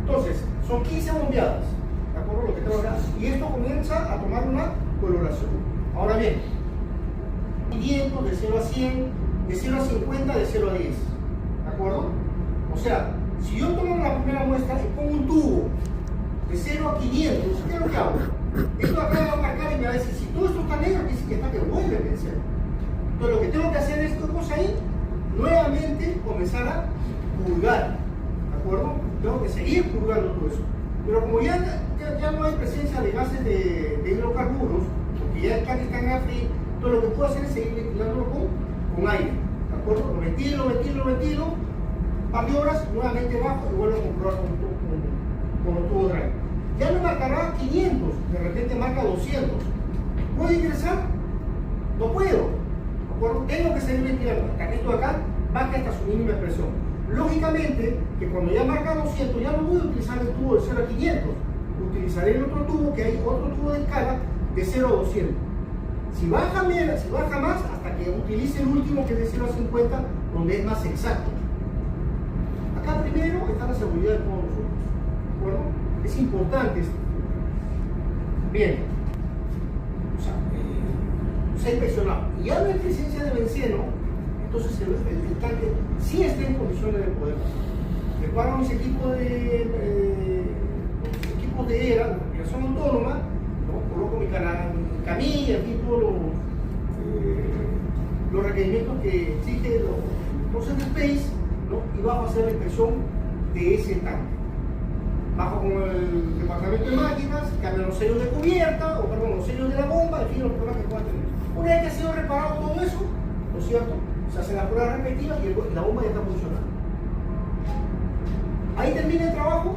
Speaker 1: Entonces, son 15 bombeadas, ¿de acuerdo? Lo que tengo acá. Y esto comienza a tomar una coloración. Ahora bien, 500 de 0 a 100, de 0 a 50, de 0 a 10, ¿de acuerdo? O sea, si yo tomo la primera muestra y pongo un tubo de 0 a 500, ¿qué es lo que hago? Esto acá va a marcar y me va a decir, si todo esto está negro, quiere decir que está que vuelve a vencer. Entonces lo que tengo que hacer es, ¿qué cosa ahí? Nuevamente comenzar a purgar, ¿de acuerdo? Tengo que seguir purgando todo eso. Pero como ya no hay presencia de gases de hidrocarburos, porque ya el tanque está en aire frío, entonces lo que puedo hacer es seguir ventilándolo con aire, ¿de acuerdo? Lo ventilo, par de horas, nuevamente bajo y vuelvo a comprobar con el tubo drive. Ya me marcará 500, de repente marca 200. ¿Puedo ingresar? No puedo. ¿De acuerdo? Tengo que seguir ventilando. Hasta que esto de acá baje hasta su mínima presión. Lógicamente, que cuando ya marca 200, ya no voy a utilizar el tubo de 0 a 500. Utilizaré el otro tubo, que hay otro tubo de escala de 0 a 200. Si baja más, hasta que utilice el último, que es de 0 a 50, donde es más exacto. Acá primero está la seguridad de todos nosotros. ¿De acuerdo? Es importante esto. Bien. Se ha inspeccionado. Y ya no hay presencia de benceno, entonces el tanque sí está en condiciones de poder pasar. Preparo mis equipos de ERA, de respiración autónoma, ¿no? Coloco mi camilla, aquí todos los requerimientos que exige los Space, ¿no? Y bajo a hacer la inspección de ese tanque. Bajo con el departamento de máquinas, cambio los sellos de cubierta, los sellos de la bomba, en fin, los problemas que puedan tener. Una vez que ha sido reparado todo eso, ¿no es cierto? Se hace la prueba respectiva y la bomba ya está funcionando. Ahí termina el trabajo.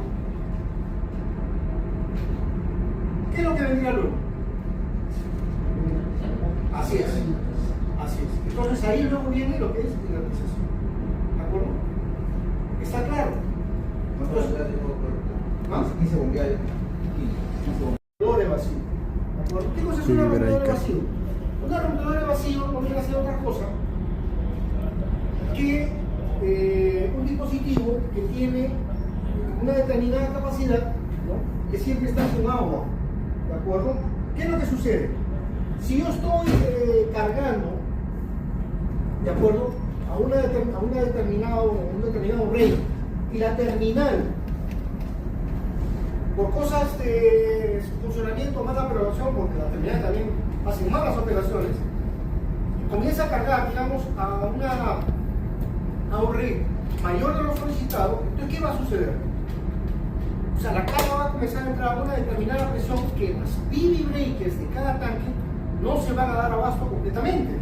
Speaker 1: ¿Qué es lo que vendría luego? Así es. Así es. Entonces ahí luego viene lo que es la realización. ¿De acuerdo? ¿Está claro? Entonces, ¿ah?
Speaker 2: 15 bombeados.
Speaker 1: Rompedor de vacío. ¿De acuerdo? ¿Qué cosa es una rompedora de vacío? Una rompedora de vacío no viene a ser otra cosa que un dispositivo que tiene una determinada capacidad, ¿no? Que siempre está con agua. ¿De acuerdo? ¿Qué es lo que sucede? Si yo estoy cargando, ¿de acuerdo? A un determinado rey y la terminal, por cosas de su funcionamiento, mala operación, porque la terminal también hace malas operaciones, comienza a cargar, digamos, a un rey mayor de lo solicitado. Entonces, ¿qué va a suceder? O sea, la carga va a comenzar a entrar a una determinada presión que las PV breakers de cada tanque no se van a dar abasto completamente.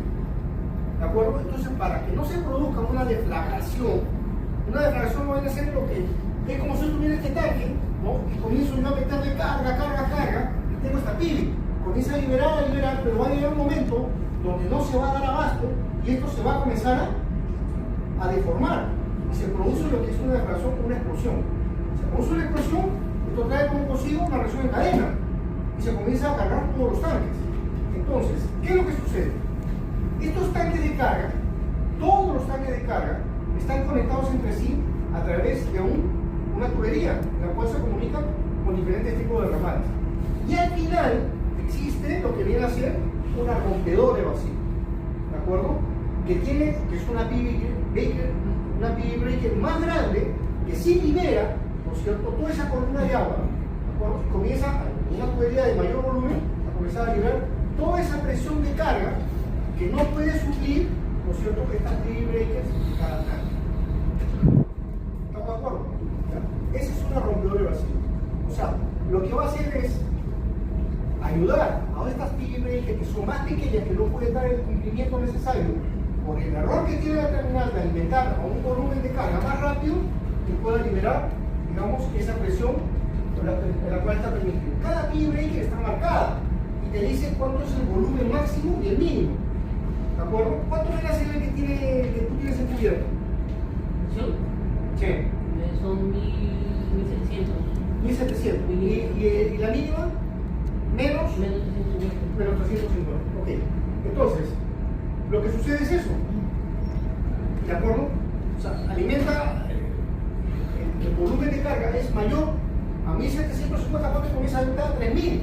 Speaker 1: ¿De acuerdo? Entonces, para que no se produzca una deflagración no va a ser lo que es como si yo tuviera este tanque, ¿no? Y comienzo yo a meterle carga, y tengo esta PV. Comienza a liberar, pero va a llegar un momento donde no se va a dar abasto y esto se va a comenzar a deformar. Y se produce lo que es una deflagración, una explosión. Se produce una explosión, esto trae como consigo una reacción en cadena y se comienza a cargar todos los tanques. Entonces, ¿qué es lo que sucede? Estos tanques de carga, todos los tanques de carga, están conectados entre sí a través de una tubería, en la cual se comunican con diferentes tipos de ramales. Y al final existe lo que viene a ser una rompedora de vacío, ¿de acuerdo? Que es una PV breaker más grande que sí libera, ¿no es cierto?, toda esa columna de agua, ¿de acuerdo? Y comienza una tubería de mayor volumen a comenzar a liberar toda esa presión de carga que no puede suplir, ¿no es cierto?, estas PV breakers de cada tanque. ¿Estamos de acuerdo? Esa es una rompedora de vacío. O sea, lo que va a hacer es ayudar a estas PV breakers que son más pequeñas, que no pueden dar el cumplimiento necesario por el error que tiene la terminal de alimentar a un volumen de carga más rápido, que pueda liberar, digamos, esa presión en la cual está permitido. Cada PV breaker está marcada y te dice cuánto es el volumen máximo y el mínimo. ¿De acuerdo? ¿Cuánto viene a ser el que tú tienes en tu vida? Sí.
Speaker 7: Son 1700.
Speaker 1: 1700. ¿Y la mínima? Menos
Speaker 7: 350.
Speaker 1: Menos 350. Ok. Entonces, lo que sucede es eso. ¿De acuerdo? O sea, alimenta, el volumen de carga es mayor a 1750, cuando comienza a alimentar a 3000.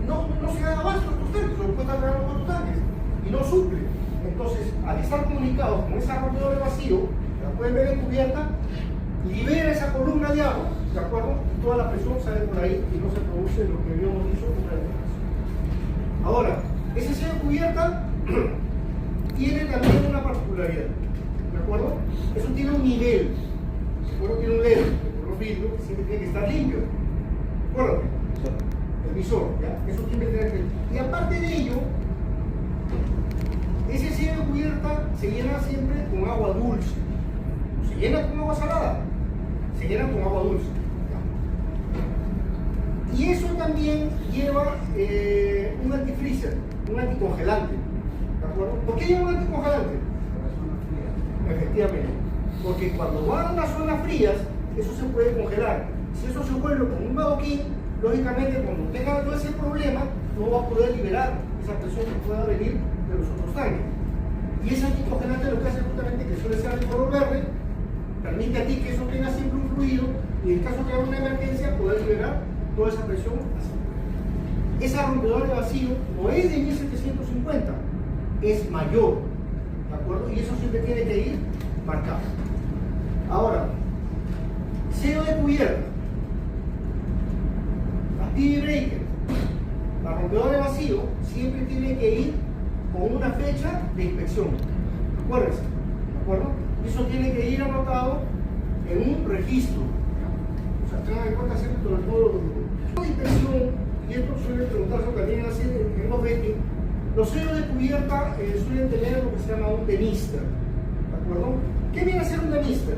Speaker 1: No se da abasto estos tanques, lo puede estar cargando con tanques y no suple. Entonces, al estar comunicados con esa rompedora de vacío, la pueden ver encubierta, libera esa columna de agua, ¿de acuerdo? Y toda la presión sale por ahí y no se produce lo que habíamos dicho, una deflagración. Ahora, esa sello de cubierta tiene también una particularidad, ¿de acuerdo? Eso tiene un nivel, ¿de acuerdo? Tiene un LED de color vidrio que siempre tiene que estar limpio, ¿de acuerdo? El visor, ¿ya? Eso siempre tiene que estar limpio. Y aparte de ello, ese sello de cubierta se llena siempre con agua dulce, ¿no es llena con agua salada, se llena con agua dulce. Y eso también lleva un antifreezer, un anticongelante. ¿De acuerdo? ¿Por qué lleva un anticongelante? Efectivamente. Porque cuando van a las zonas frías, eso se puede congelar. Si eso se vuelve con un adoquín, lógicamente cuando tenga todo ese problema, no va a poder liberar esa presión que pueda venir de los otros tanques. Y ese anticongelante lo que hace justamente que suele ser de color verde, permite a ti que eso tenga siempre un fluido y en caso que haya una emergencia poder liberar toda esa presión así. Esa rompedora de vacío no es de 1750, es mayor, ¿de acuerdo? Y eso siempre tiene que ir marcado. Ahora, sello de cubierta, la PV breaker, la rompedora de vacío siempre tiene que ir con una fecha de inspección. Acuérdense, ¿de acuerdo? Eso tiene que ir anotado en un registro. O sea, tengan en cuenta siempre todo la inspección, y esto suele preguntarse también así en los vetting. Los sellos de cubierta suelen tener lo que se llama un demister. ¿De acuerdo? ¿Qué viene a ser un demister?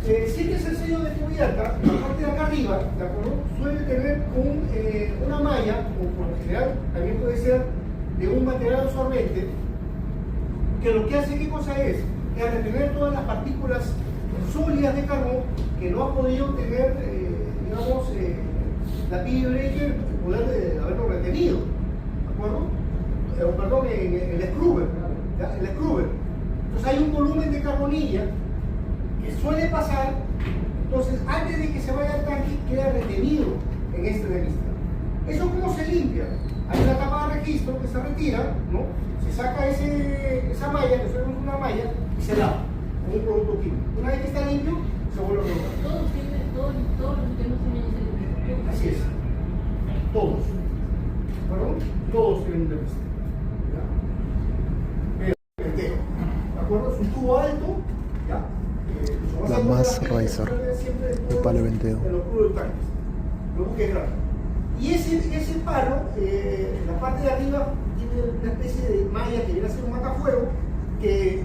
Speaker 1: Si es el sello de cubierta, la parte de acá arriba, ¿de acuerdo? Suele tener una malla, o por lo general también puede ser de un material absorbente, que lo que hace, ¿qué cosa es? Es retener todas las partículas sólidas de carbón que no ha podido tener, digamos, la PV breaker, poder haberlo retenido, ¿de acuerdo? Perdón, el scrubber, ¿ya? El scrubber. Entonces hay un volumen de carbonilla que suele pasar, entonces antes de que se vaya al tanque queda retenido en este demister. ¿Eso cómo se limpia? Hay una tapa de registro que se retira, ¿no? Se saca esa malla, que es una malla, y se lava con un producto químico. Una vez que está limpio, se vuelve a colocar.
Speaker 7: Todos los sistemas tienen ese demister.
Speaker 1: Así es. Todos. ¿Perdón? Todos tienen un demister. ¿De acuerdo? Es un tubo alto, ¿ya?
Speaker 5: La más Riser, de palo 22.
Speaker 1: En los crudos tanques. Lo busques grande. Y ese palo, la parte de arriba, tiene una especie de malla que viene a ser un matafuego que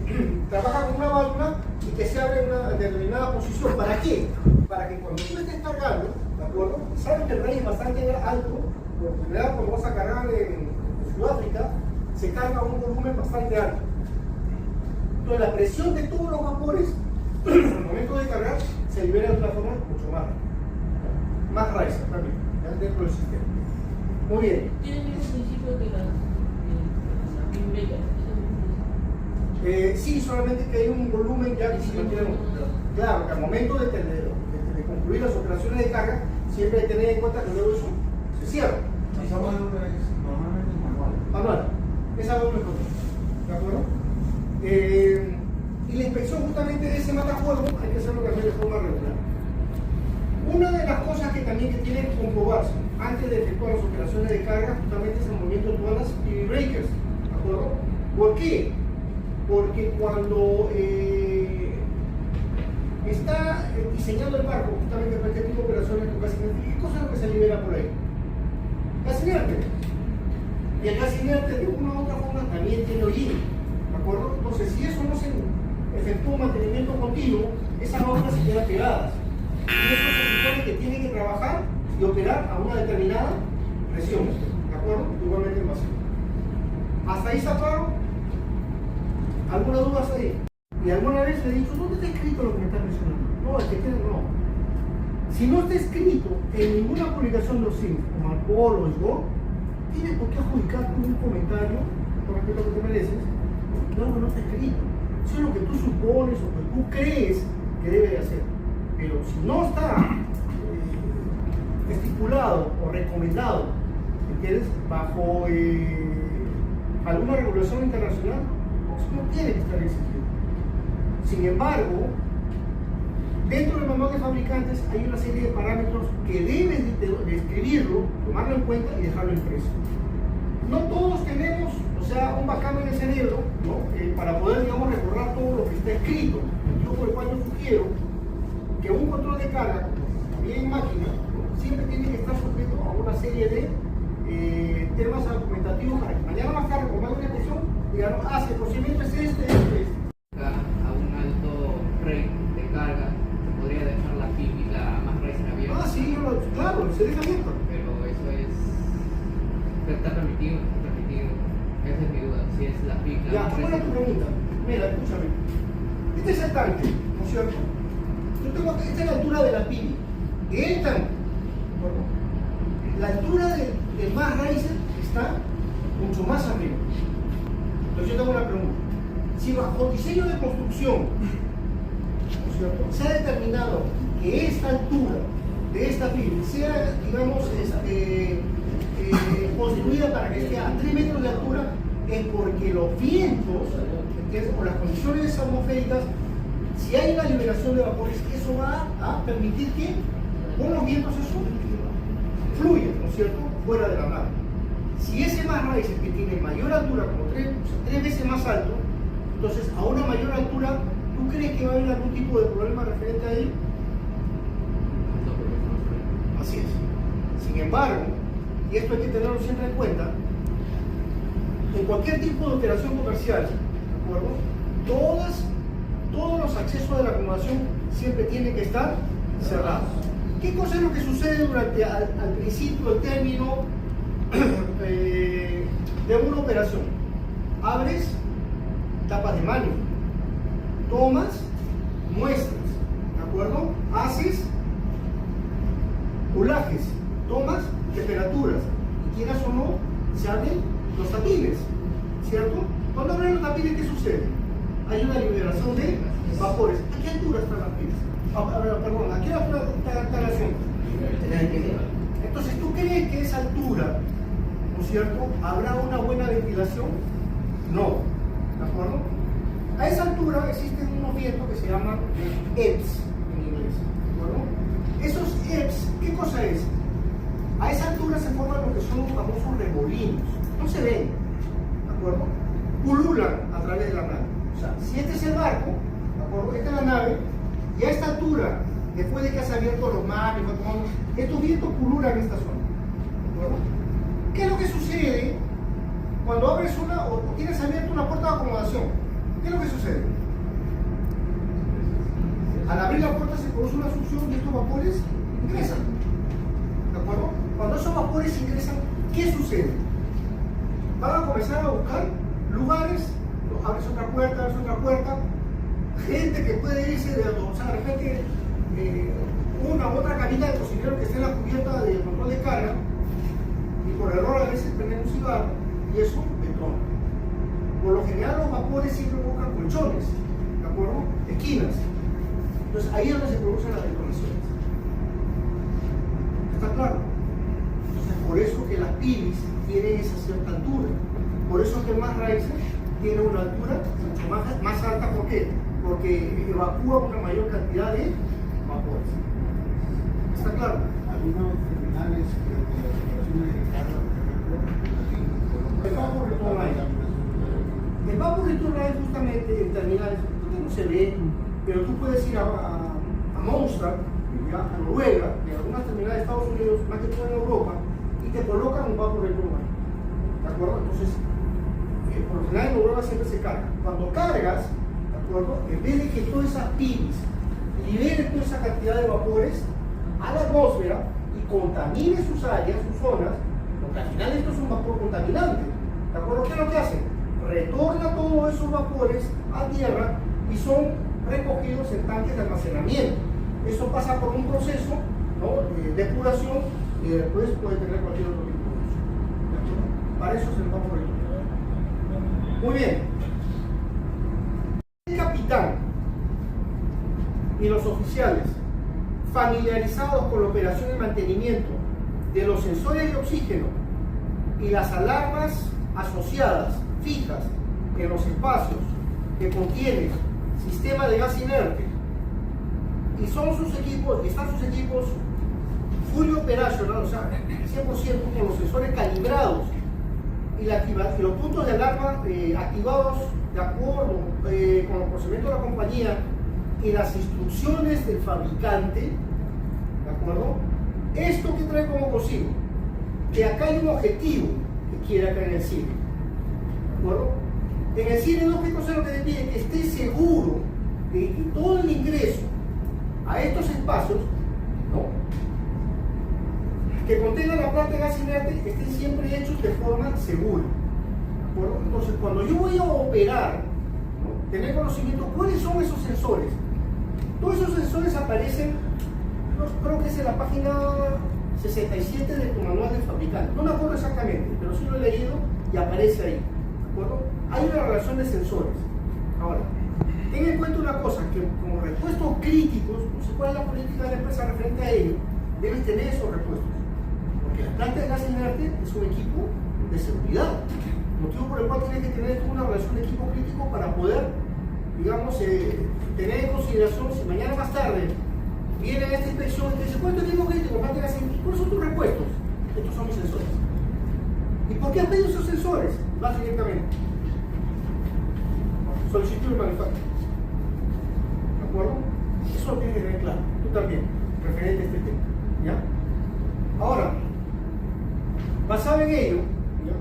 Speaker 1: trabaja con una válvula y que se abre en una determinada posición. ¿Para qué? Para que cuando tú estés cargando, ¿de acuerdo? Sabes que el rey es bastante alto, por lo general cuando vas a cargar en Sudáfrica, se carga un volumen bastante alto. Entonces la presión de todos los vapores al momento de cargar se libera de una forma mucho más riser también, ya dentro del sistema. Muy bien.
Speaker 7: Tiene el mismo principio que la PV breaker.
Speaker 1: Sí, solamente que hay un volumen ya que se mantiene. Claro, que al momento de concluir las operaciones de carga, siempre hay que tener en cuenta que luego eso se cierra.
Speaker 2: Esa válvula es normalmente manual.
Speaker 1: Manual. Esa válvula es manual. ¿De acuerdo? Y la inspección justamente de ese matafuego hay que hacerlo también de forma regular. Una de las cosas que también tiene que comprobarse antes de efectuar las operaciones de carga justamente es el movimiento de todas las PV breakers. ¿De acuerdo? ¿Por qué? Porque cuando está diseñando el barco justamente para este tipo de operaciones con gas inerte, ¿qué cosa es lo que se libera por ahí? Gas inerte. Y el gas inerte de una u otra forma también tiene hollín. ¿De acuerdo? Entonces, si eso no se efectúa un mantenimiento continuo, esas válvulas se quedan pegadas. Y eso se supone que tiene que trabajar y operar a una determinada presión. ¿De acuerdo? Igualmente el vacío. ¿Hasta ahí está claro? ¿Alguna duda hasta ahí? Y alguna vez le he dicho, ¿dónde está escrito lo que me estás mencionando? No, es que no. Si no está escrito en ninguna publicación de OSINT, como Alcohol o SGO, tienes por qué adjudicar un comentario con respecto a lo que te mereces. No está escrito. Eso es lo que tú supones o que tú crees que debe de hacer. Pero si no está estipulado o recomendado, ¿entiendes? Bajo alguna regulación internacional, eso no tiene que estar exigido. Sin embargo, dentro del manual de fabricantes hay una serie de parámetros que debes de escribirlo, tomarlo en cuenta y dejarlo impreso. No todos tenemos, o sea, un bacán en el cerebro, ¿no? Para poder, digamos, recordar todo lo que está escrito. Yo por el cual yo sugiero que un control de carga, también en máquina, ¿no? Siempre tiene que estar sujeto a una serie de temas argumentativos para que mañana más tarde, con más una expresión, digan, si el procedimiento es este.
Speaker 3: A un alto
Speaker 6: rey de carga, se podría dejar la PIB, la más raíz abierta.
Speaker 1: Ah, sí, claro, se deja abierto.
Speaker 6: Pero eso es. Está permitido, está permitido. Esa es mi duda, si es la PIB.
Speaker 1: Ya, ¿cómo era tu pregunta? Mira, escúchame. Este es el tanque, ¿no es cierto? Yo tengo, esta es la altura de la PIB. El tanque, ¿de acuerdo? La altura del más raíces está mucho más arriba. Entonces yo tengo una pregunta. Si bajo diseño de construcción, ¿no es cierto?, se ha determinado que esta altura de esta PIB sea, digamos, construida para que esté a 3 metros de altura, es porque los vientos, ¿entiendes?, por las condiciones atmosféricas, si hay una liberación de vapores, eso va a permitir que con los vientos eso fluya, ¿no es cierto?, fuera de la nave. Si ese más raíces que tiene mayor altura, como 3 veces más alto, entonces a una mayor altura, ¿tú crees que va a haber algún tipo de problema referente a ello? Así es. Sin embargo, y esto hay que tenerlo siempre en cuenta, en cualquier tipo de operación comercial, ¿de acuerdo?, todos los accesos de la acomodación siempre tienen que estar cerrados. ¿Qué cosa es lo que sucede durante al principio del término de una operación? Abres tapas de mano, tomas muestras, ¿de acuerdo? Haces culajes, tomas temperaturas, y quieras o no, se abren los tapines, ¿cierto? Cuando abren los tapines, ¿qué sucede? Hay una liberación de vapores. ¿A qué altura están las pilas? Perdón, ¿a qué altura está la cinta? Entonces, ¿tú crees que a esa altura, ¿no es cierto?, habrá una buena ventilación? No, ¿de acuerdo? A esa altura existen unos vientos que se llaman EBS en inglés, ¿de acuerdo? Esos EBS, ¿qué cosa es? A esa altura se forman lo que son los famosos remolinos, no se ven, ¿de acuerdo? Pululan a través de la nave. O sea, si este es el barco, ¿de acuerdo?, esta es la nave, y a esta altura, después de que has abierto los mares, estos vientos pululan esta zona, ¿de acuerdo? ¿Qué es lo que sucede cuando abres o tienes abierta una puerta de acomodación? ¿Qué es lo que sucede? Al abrir la puerta se produce una succión y estos vapores ingresan, ¿de acuerdo? Cuando esos vapores ingresan, ¿qué sucede? Van a comenzar a buscar lugares, abres otra puerta, gente que puede irse de repente una u otra cabina de cocinero que esté en la cubierta de control de carga, y por error a veces prenden un cigarro y eso detona. Por lo general los vapores siempre provocan colchones, ¿de acuerdo?, esquinas. Entonces ahí es donde se producen las detonaciones. ¿Está claro? Entonces por eso que las PIBs tienen esa cierta altura. Por eso que el más raíces tiene una altura mucho más alta. ¿Por qué? Porque evacúa una mayor cantidad de vapores. ¿Está claro?
Speaker 2: Algunos terminales de operaciones de carga, por ejemplo,
Speaker 1: El vapor return line. El vapor return line justamente en terminales, no se ve, pero tú puedes ir a Mondstadt, a Noruega, en algunas terminales de Estados Unidos, más que todo en Europa, y te colocan un vapor return line. ¿De acuerdo? Entonces, por lo general en Noruega siempre se carga. Cuando cargas, ¿de acuerdo?, en vez de que todas esas PIBs liberen toda esa cantidad de vapores a la atmósfera y contamine sus áreas, sus zonas, porque al final esto es un vapor contaminante, ¿de acuerdo? ¿Qué es lo que hace? Retorna todos esos vapores a tierra y son recogidos en tanques de almacenamiento. Eso pasa por un proceso, ¿no?, de depuración, y después puede tener cualquier otro tipo de uso, ¿de acuerdo? Para eso se nos va por ahí. Muy bien. El capitán y los oficiales familiarizados con la operación y mantenimiento de los sensores de oxígeno y las alarmas asociadas fijas en los espacios que contienen sistema de gas inerte, y están sus equipos fully operational, o sea, 100% con los sensores calibrados y los puntos de alarma activados de acuerdo con los procedimientos de la compañía y las instrucciones del fabricante, ¿de acuerdo? ¿Esto qué trae como consigo? Que acá hay un objetivo que quiere acá en el cine, ¿de acuerdo? En el cine, ¿no? ¿Qué cosa es lo que te piden? Que estés seguro que todo el ingreso a estos espacios, ¿no?, que contengan la planta de gas inerte estén siempre hechos de forma segura. ¿De acuerdo? Entonces, cuando yo voy a operar, ¿no?, tener conocimiento, ¿cuáles son esos sensores? Todos esos sensores aparecen, creo que es en la página 67 de tu manual de fabricante. No me acuerdo exactamente, pero sí lo he leído y aparece ahí. ¿De acuerdo? Hay una relación de sensores. Ahora, ten en cuenta una cosa, que como repuestos críticos, no sé cuál es la política de la empresa referente a ello, debes tener esos repuestos. Porque la planta de gas inerte es un equipo de seguridad, motivo por el cual tienes que tener una relación de equipo crítico para poder, digamos, tener en consideración si mañana más tarde viene esta inspección y te dice, ¿cuánto equipo crítico? Planta de gas inerte. ¿Cuáles son tus repuestos? Estos son mis sensores. ¿Y por qué has pedido esos sensores? Vas directamente. Solicitud de manufactura. ¿De acuerdo? Eso lo tienes que tener claro. Tú también, referente a este tema. ¿Ya? Ahora, basado en ello, ¿ya?,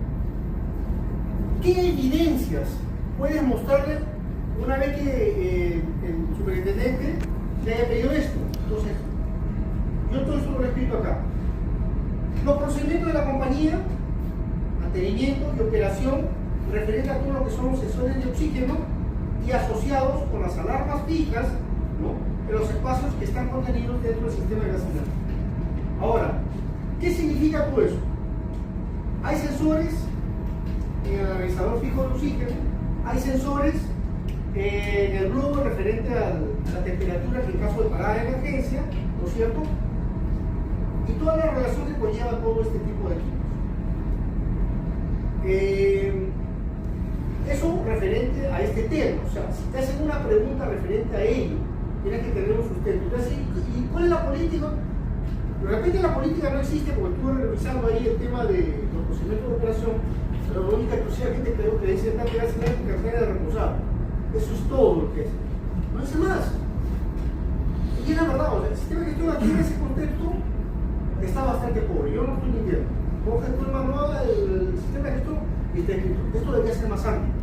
Speaker 1: ¿qué evidencias puedes mostrarle una vez que el superintendente le haya pedido esto? Entonces, yo todo esto lo he escrito acá. Los procedimientos de la compañía, mantenimiento y operación referente a todo lo que son los sensores de oxígeno y asociados con las alarmas fijas, ¿no?, en los espacios que están contenidos dentro del sistema de gas inerte. Ahora, ¿qué significa todo eso? Hay sensores en el analizador fijo de oxígeno, hay sensores en el globo referente a la temperatura en caso de parada de emergencia, ¿no es cierto? Y toda la relación que conlleva todo este tipo de equipos. Eso referente a este tema, o sea, si te hacen una pregunta referente a ello, tienes que tener un sustento. Entonces, ¿y cuál es la política? De repente la política no existe porque estuve revisando ahí el tema de los procedimientos de operación, pero la única exclusivamente creo que dice tanto gas inerte que cartera de reposado. Eso es todo lo que es. No dice más. Y es la verdad, o sea, el sistema de gestión aquí en ese contexto está bastante pobre. Yo no estoy mintiendo. Coge tú el manual, el sistema de gestión y está escrito. Esto debería ser más amplio.